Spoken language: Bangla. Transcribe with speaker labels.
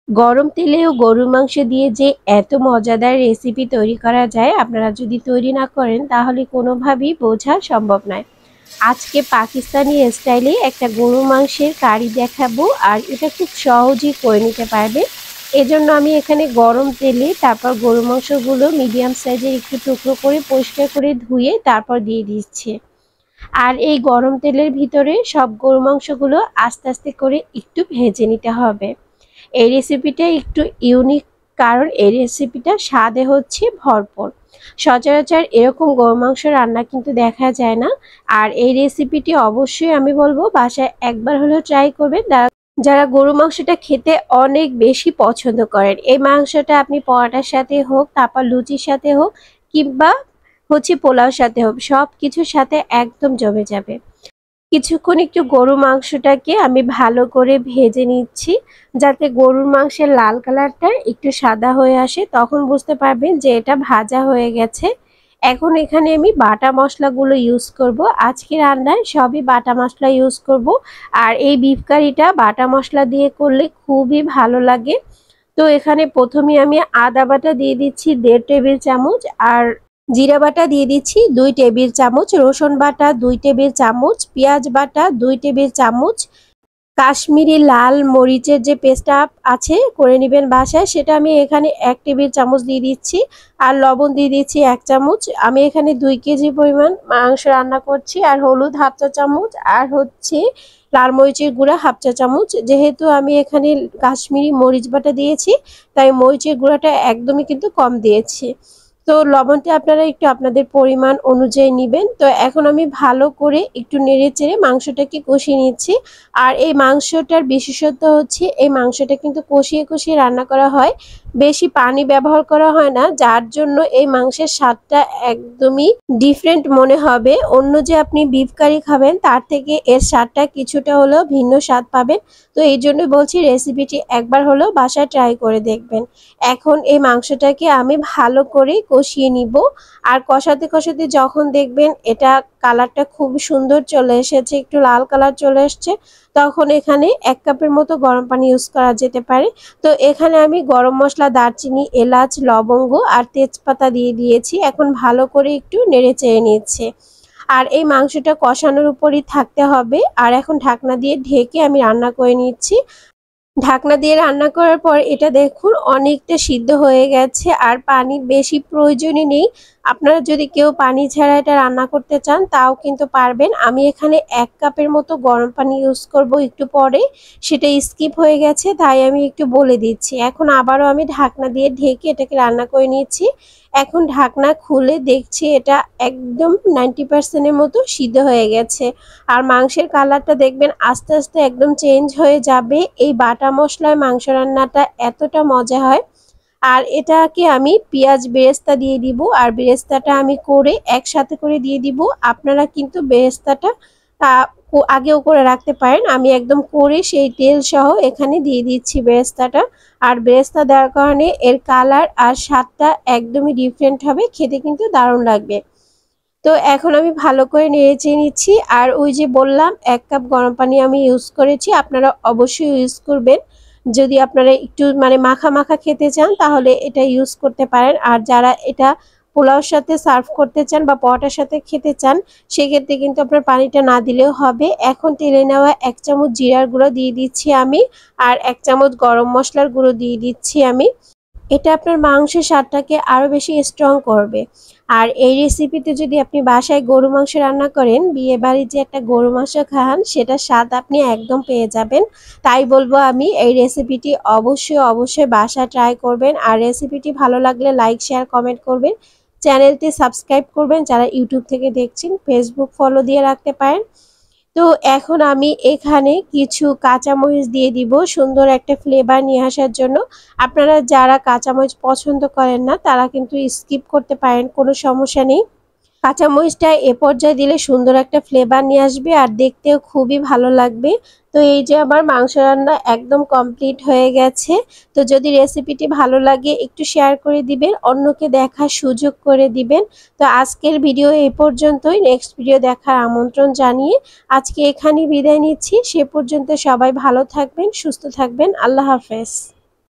Speaker 1: গরম তেলেও গরুর মাংস দিয়ে যে এত মজাদার রেসিপি তৈরি করা যায়, আপনারা যদি তৈরি না করেন তাহলে কোনোভাবেই বোঝা সম্ভব নয়। আজকে পাকিস্তানি স্টাইলে একটা গরুর মাংসের কারি দেখাবো, আর এটা খুব সহজেই করে নিতে পারবে। এজন্য আমি এখানে গরম তেলে তারপর গরুর মাংসগুলো মিডিয়াম সাইজের একটু টুকরো করে পরিষ্কার করে ধুয়ে তারপর দিয়ে দিচ্ছি। আর এই গরম তেলের ভিতরে সব গরু মাংসগুলো আস্তে আস্তে করে একটু ভেজে নিতে হবে। এই রেসিপিটা একটু ইউনিক, কারণ এই রেসিপিটা স্বাদে হচ্ছে ভরপুর। সচরাচর এরকম গরু মাংস রান্না কিন্তু দেখা যায় না। আর এই রেসিপিটি অবশ্যই আমি বলবো বাসায় একবার হলেও ট্রাই করবেন, যারা গরু মাংসটা খেতে অনেক বেশি পছন্দ করেন। এই মাংসটা আপনি পরোটার সাথে হোক, তারপর লুচির সাথে হোক, কিংবা পোলাওর সাথে হোক, সব কিছুর সাথে একদম জমে যাবে। কিছুক্ষণ একটু গরু মাংসটাকে আমি ভালো করে ভেজে নিচ্ছি, যাতে গরুর মাংসের লাল কালারটা একটু সাদা হয়ে আসে। তখন বুঝতে পারবেন যে এটা ভাজা হয়ে গেছে। এখন এখানে আমি বাটা মশলাগুলো ইউজ করব। আজকে রান্নায় সবই বাটা মশলা ইউজ করব। আর এই বিফ কারিটা বাটা মশলা দিয়ে করলে খুবই ভালো লাগে। তো এখানে প্রথমে আমি আদা বাটা দিয়ে দিচ্ছি 1.5 টেবিল চামচ, আর জিরা বাটা দিয়ে দিচ্ছি 2 টেবিল চামচ, রসুন বাটা 2 টেবিল চামচ, পেঁয়াজ বাটা 2 টেবিল চামচ, কাশ্মীরি লাল মরিচের যে পেস্টটা আছে করে নেবেন বাসায়, সেটা আমি এখানে 1 টেবিল চামচ দিয়ে দিচ্ছি। আর লবণ দিয়ে দিচ্ছি 1 চামচ। আমি এখানে 2 কেজি পরিমাণ মাংস রান্না করছি। আর হলুদ হাফ চা চামচ, আর হচ্ছে লাল মরিচের গুঁড়া হাফ চা চামচ। যেহেতু আমি এখানে কাশ্মীরি মরিচ বাটা দিয়েছি, তাই মরিচের গুঁড়াটা একদমই কিন্তু কম দিয়েছি। তো লবণটা আপনারা একটু আপনাদের পরিমাণ অনুযায়ী নেবেন। তো এখন আমি ভালো করে একটু নেড়ে চেড়ে মাংসটাকে কষিয়ে নিচ্ছি। আর এই মাংসটার বিশেষত্ব হচ্ছে এই মাংসটা কিন্তু কষিয়ে কষিয়ে রান্না করা হয়, বেশি পানি ব্যবহার করা হয় না, যার জন্য এই মাংসের স্বাদটা একদমই ডিফারেন্ট মনে হবে। অন্য যে আপনি বিফ কারি খাবেন তার থেকে এর স্বাদটা কিছুটা হলেও ভিন্ন স্বাদ পাবেন। তো এই জন্য বলছি রেসিপিটি একবার হলেও বাসায় ট্রাই করে দেখবেন। এখন এই মাংসটাকে আমি ভালো করে কষিয়ে নিব। আর কষাতে কষাতে যখন দেখবেন এটা কালারটা খুব সুন্দর চলে এসেছে, একটু লাল কালার চলে এসছে, তখন এখানে 1 কাপের মতো গরম পানি ইউজ করা যেতে পারে। তো এখানে আমি গরম মশলা, দারচিনি, এলাচ, লবঙ্গ আর তেজপাতা দিয়ে দিয়েছি। এখন ভালো করে একটু নেড়ে চেড়ে নিচ্ছে। আর এই মাংসটা কষানোর উপরই থাকতে হবে। আর এখন ঢাকনা দিয়ে ঢেকে আমি রান্না করে নিচ্ছি। ঢাকনা দিয়ে রান্না করার পর এটা দেখুন অনেকটা সিদ্ধ হয়ে গেছে, আর পানির বেশি প্রয়োজনই নেই। আপনারা যদি কেউ পানি ছাড়া এটা রান্না করতে চান তাও কিন্তু পারবেন। আমি এখানে 1 কাপের মতো গরম পানি ইউজ করব একটু পরে, সেটা স্কিপ হয়ে গেছে তাই আমি একটু বলে দিচ্ছি। এখন আবারও আমি ঢাকনা দিয়ে ঢেকে এটাকে রান্না করে নিচ্ছি। এখন ঢাকনা খুলে দেখছি এটা একদম 90% এর মতো সিদ্ধ হয়ে গেছে। আর মাংসের কালারটা দেখবেন আস্তে আস্তে একদম চেঞ্জ হয়ে যাবে। এই বাটা মশলায় মাংস রান্নাটা এতটা মজা হয়। আর এটাকে আমি পেঁয়াজ বেরেস্তা দিয়ে দিব, আর বেরেস্তাটা আমি করে একসাথে করে দিয়ে দিব। আপনারা কিন্তু বেরেস্তাটা আগেও করে রাখতে পারেন। আমি একদম করে সেই তেল সহ এখানে দিয়ে দিচ্ছি বেরেস্তাটা। আর বেরেস্তা দেওয়ার কারণে এর কালার আর স্বাদটা একদমই ডিফারেন্ট হবে, খেতে কিন্তু দারুণ লাগবে। তো এখন আমি ভালো করে নেড়েচেড়ে নিচ্ছি। আর ওই যে বললাম 1 কাপ গরম পানি আমি ইউজ করেছি, আপনারা অবশ্যই ইউজ করবেন। যদি আপনারা একটু মানে মাখা মাখা খেতে চান তাহলে এটা ইউজ করতে পারেন। আর যারা এটা পোলাওর সাথে সার্ভ করতে চান বা পরোটার সাথে খেতে চান, সেক্ষেত্রে কিন্তু আপনার পানিটা না দিলেও হবে। এখন তেলে নেওয়া 1 চামচ জিরার গুঁড়ো দিয়ে দিচ্ছি আমি, আর 1 চামচ গরম মশলার গুঁড়ো দিয়ে দিচ্ছি আমি। এটা আপনার মাংসের স্বাদটাকে আরো বেশি স্ট্রং করবে। আর এই রেসিপিতে যদি আপনি বাসায় গরু মাংস রান্না করেন, বিয়ে বাড়ির যে একটা গরু মাংস খান সেটার স্বাদ আপনি একদম পেয়ে যাবেন। তাই বলবো আমি এই রেসিপিটি অবশ্যই অবশ্যই বাসায় ট্রাই করবেন। আর রেসিপিটি ভালো লাগলে লাইক, শেয়ার, কমেন্ট করবেন। চ্যানেলটি সাবস্ক্রাইব করবেন যারা ইউটিউব থেকে দেখছেন। ফেসবুক ফলো দিয়ে রাখতে পারেন। তো এখন আমি এখানে কিছু কাঁচামরিচ দিয়ে দিব সুন্দর একটা ফ্লেভার নিয়ে আসার জন্য। আপনারা যারা কাঁচামরিচ পছন্দ করেন না তারা কিন্তু স্কিপ করতে পারেন, কোনো সমস্যা নেই। কাঁচামরিচটা এ পর্যায়ে দিলে সুন্দর একটা ফ্লেভার নিয়ে আসবে, আর দেখতেও খুবই ভালো লাগবে। তো এই যে আমার মাংস রান্না একদম কমপ্লিট হয়ে গেছে। তো যদি রেসিপিটি ভালো লাগে একটু শেয়ার করে দিবেন, অন্যকে দেখার সুযোগ করে দিবেন। তো আজকের ভিডিও এই পর্যন্তই। নেক্সট ভিডিও দেখার আমন্ত্রণ জানিয়ে আজকে এখানেই বিদায় নিচ্ছি। সে পর্যন্ত সবাই ভালো থাকবেন, সুস্থ থাকবেন। আল্লাহ হাফেজ।